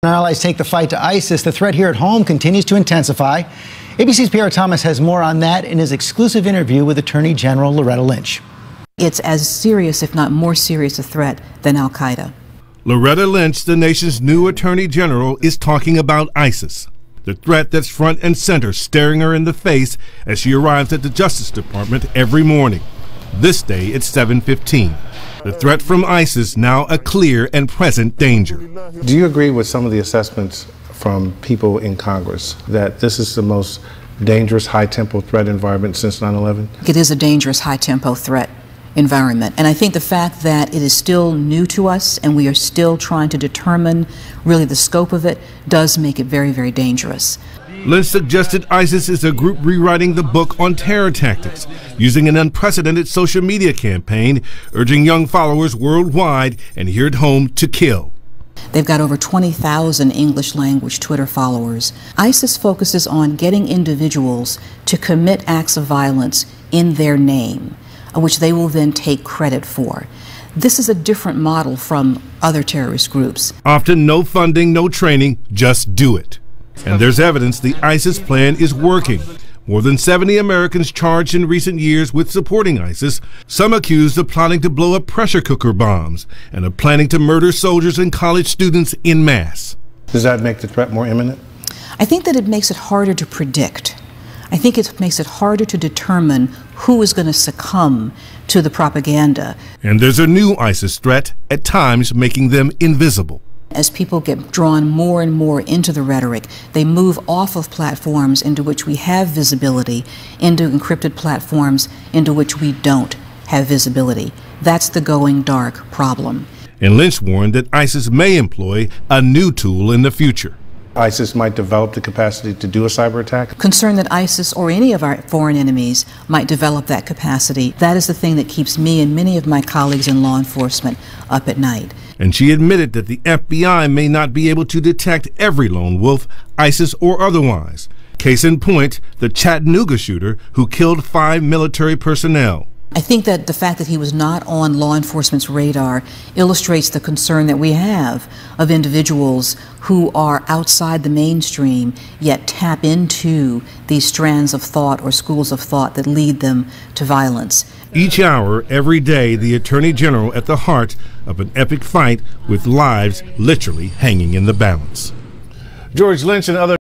Our allies take the fight to ISIS. The threat here at home continues to intensify. ABC's Pierre Thomas has more on that in his exclusive interview with Attorney General Loretta Lynch. It's as serious, if not more serious, a threat than Al-Qaeda. Loretta Lynch, the nation's new Attorney General, is talking about ISIS, the threat that's front and center, staring her in the face as she arrives at the Justice Department every morning. This day, it's 7:15. The threat from ISIS now a clear and present danger. Do you agree with some of the assessments from people in Congress that this is the most dangerous high-tempo threat environment since 9/11? It is a dangerous high-tempo threat environment. And I think the fact that it is still new to us and we are still trying to determine really the scope of it does make it very, very dangerous. Lynch suggested ISIS is a group rewriting the book on terror tactics, using an unprecedented social media campaign, urging young followers worldwide and here at home to kill. They've got over 20,000 English language Twitter followers. ISIS focuses on getting individuals to commit acts of violence in their name, which they will then take credit for. This is a different model from other terrorist groups. Often no funding, no training, just do it. And there's evidence the ISIS plan is working. More than 70 Americans charged in recent years with supporting ISIS, some accused of plotting to blow up pressure cooker bombs and of planning to murder soldiers and college students en masse. Does that make the threat more imminent? I think that it makes it harder to predict. I think it makes it harder to determine who is going to succumb to the propaganda. And there's a new ISIS threat, at times making them invisible. As people get drawn more and more into the rhetoric, they move off of platforms into which we have visibility, into encrypted platforms into which we don't have visibility. That's the going dark problem. And Lynch warned that ISIS may employ a new tool in the future. ISIS might develop the capacity to do a cyber attack? Concerned that ISIS or any of our foreign enemies might develop that capacity. That is the thing that keeps me and many of my colleagues in law enforcement up at night. And she admitted that the FBI may not be able to detect every lone wolf, ISIS or otherwise. Case in point, the Chattanooga shooter who killed 5 military personnel. I think that the fact that he was not on law enforcement's radar illustrates the concern that we have of individuals who are outside the mainstream yet tap into these strands of thought or schools of thought that lead them to violence. Each hour, every day, the Attorney General at the heart of an epic fight with lives literally hanging in the balance. George Lynch and other